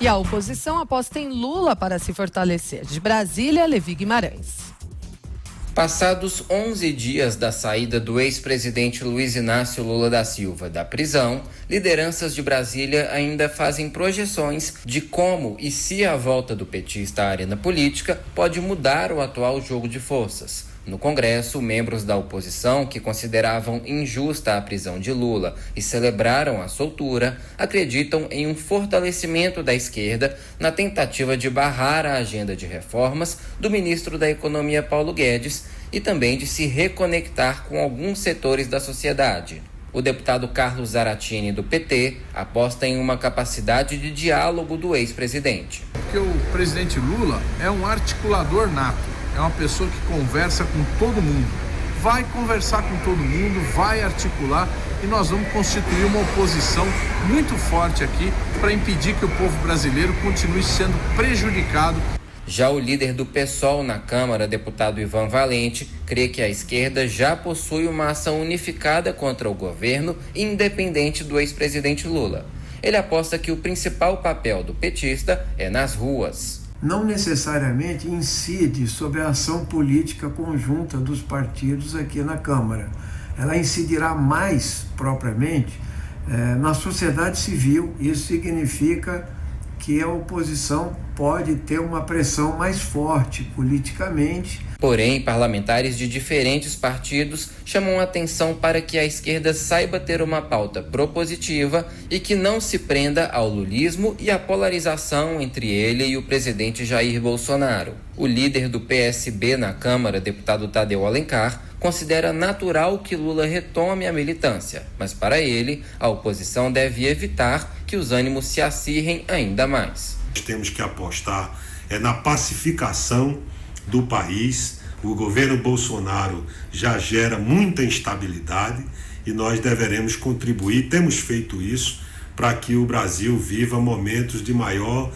E a oposição aposta em Lula para se fortalecer. De Brasília, Levi Guimarães. Passados 11 dias da saída do ex-presidente Luiz Inácio Lula da Silva da prisão, lideranças de Brasília ainda fazem projeções de como e se a volta do petista à arena política pode mudar o atual jogo de forças. No Congresso, membros da oposição que consideravam injusta a prisão de Lula e celebraram a soltura, acreditam em um fortalecimento da esquerda na tentativa de barrar a agenda de reformas do ministro da Economia Paulo Guedes e também de se reconectar com alguns setores da sociedade. O deputado Carlos Zaratini, do PT, aposta em uma capacidade de diálogo do ex-presidente. Porque o presidente Lula é um articulador nato. É uma pessoa que conversa com todo mundo, vai conversar com todo mundo, vai articular e nós vamos constituir uma oposição muito forte aqui para impedir que o povo brasileiro continue sendo prejudicado. Já o líder do PSOL na Câmara, deputado Ivan Valente, crê que a esquerda já possui uma ação unificada contra o governo, independente do ex-presidente Lula. Ele aposta que o principal papel do petista é nas ruas. Não necessariamente incide sobre a ação política conjunta dos partidos aqui na Câmara. Ela incidirá mais propriamente na sociedade civil. Isso significa que a oposição pode ter uma pressão mais forte politicamente. Porém, parlamentares de diferentes partidos chamam atenção para que a esquerda saiba ter uma pauta propositiva e que não se prenda ao lulismo e à polarização entre ele e o presidente Jair Bolsonaro. O líder do PSB na Câmara, deputado Tadeu Alencar, considera natural que Lula retome a militância, mas para ele, a oposição deve evitar que os ânimos se acirrem ainda mais. Temos que apostar na pacificação do país. O governo Bolsonaro já gera muita instabilidade e nós deveremos contribuir, temos feito isso, para que o Brasil viva momentos de maior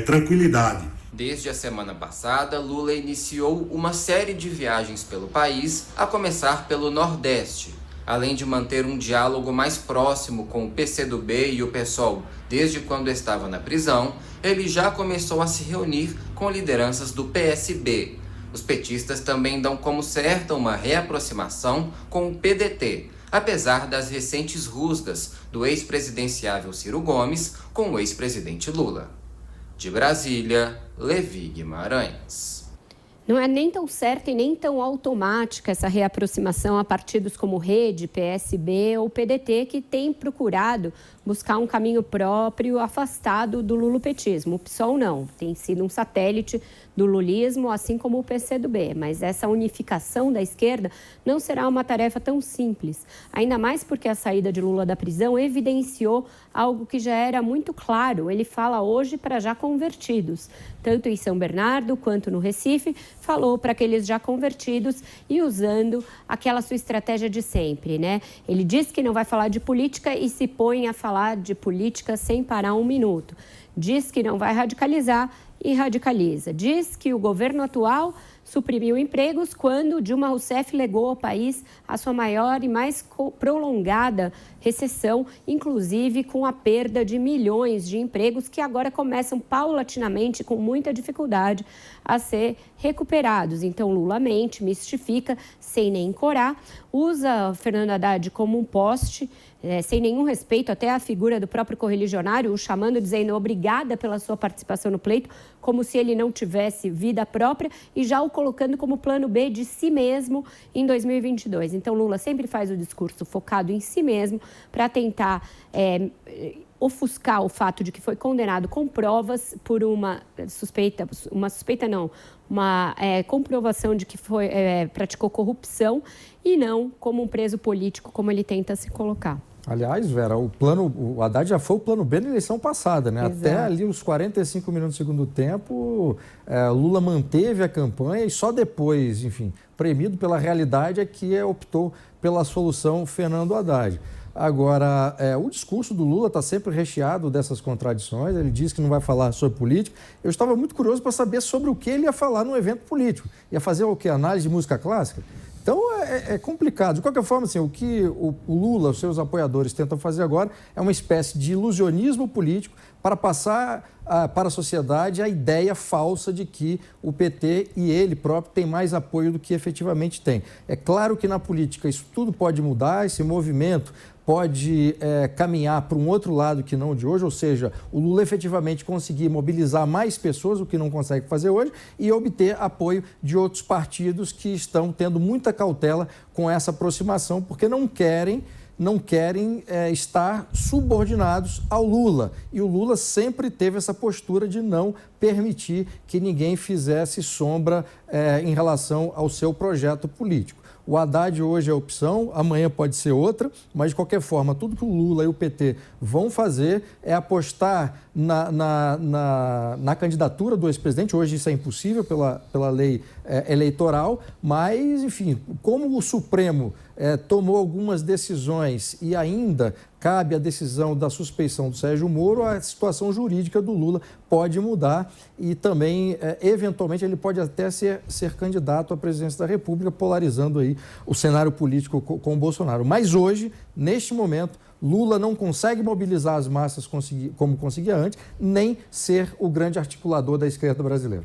tranquilidade. Desde a semana passada, Lula iniciou uma série de viagens pelo país, a começar pelo Nordeste. Além de manter um diálogo mais próximo com o PCdoB e o PSOL desde quando estava na prisão, ele já começou a se reunir com lideranças do PSB. Os petistas também dão como certa uma reaproximação com o PDT, apesar das recentes rusgas do ex-presidenciável Ciro Gomes com o ex-presidente Lula. De Brasília, Levi Guimarães. Não é nem tão certa e nem tão automática essa reaproximação a partidos como Rede, PSB ou PDT, que têm procurado buscar um caminho próprio afastado do lulopetismo. O PSOL não, tem sido um satélite do lulismo, assim como o PCdoB. Mas essa unificação da esquerda não será uma tarefa tão simples, ainda mais porque a saída de Lula da prisão evidenciou algo que já era muito claro. Ele fala hoje para já convertidos, tanto em São Bernardo quanto no Recife, falou para aqueles já convertidos e usando aquela sua estratégia de sempre, né? Ele diz que não vai falar de política e se põe a falar de política sem parar um minuto. Diz que não vai radicalizar e radicaliza. Diz que o governo atual suprimiu empregos quando Dilma Rousseff legou ao país a sua maior e mais prolongada recessão, inclusive com a perda de milhões de empregos que agora começam paulatinamente, com muita dificuldade, a ser recuperados. Então Lula mente, mistifica, sem nem corar, usa Fernando Haddad como um poste, sem nenhum respeito até à figura do próprio correligionário, o chamando, dizendo obrigada pela sua participação no pleito, como se ele não tivesse vida própria, e já o colocando como plano B de si mesmo em 2022. Então Lula sempre faz o discurso focado em si mesmo para tentar ofuscar o fato de que foi condenado com provas por uma comprovação de que praticou corrupção e não como um preso político, como ele tenta se colocar. Aliás, Vera, o Haddad já foi o plano B na eleição passada, né? Exato. Até ali os 45 minutos do segundo tempo, Lula manteve a campanha e só depois, enfim, premido pela realidade, é que optou pela solução Fernando Haddad. Agora, o discurso do Lula está sempre recheado dessas contradições. Ele diz que não vai falar sobre política. Eu estava muito curioso para saber sobre o que ele ia falar num evento político. Ia fazer o quê? Análise de música clássica? Então é complicado. De qualquer forma, assim, o que o Lula, os seus apoiadores tentam fazer agora é uma espécie de ilusionismo político para passar para a sociedade a ideia falsa de que o PT e ele próprio têm mais apoio do que efetivamente tem. É claro que na política isso tudo pode mudar, esse movimento pode caminhar para um outro lado que não o de hoje, ou seja, o Lula efetivamente conseguir mobilizar mais pessoas, o que não consegue fazer hoje, e obter apoio de outros partidos que estão tendo muita cautela com essa aproximação, porque não querem estar subordinados ao Lula. E o Lula sempre teve essa postura de não permitir que ninguém fizesse sombra em relação ao seu projeto político. O Haddad hoje é opção, amanhã pode ser outra, mas de qualquer forma, tudo que o Lula e o PT vão fazer é apostar na candidatura do ex-presidente. Hoje isso é impossível pela lei eleitoral, mas, enfim, como o Supremo tomou algumas decisões e ainda cabe a decisão da suspeição do Sérgio Moro, a situação jurídica do Lula pode mudar e também, eventualmente, ele pode até ser candidato à presidência da República, polarizando aí o cenário político com o Bolsonaro. Mas hoje, neste momento, Lula não consegue mobilizar as massas como conseguia antes, nem ser o grande articulador da esquerda brasileira.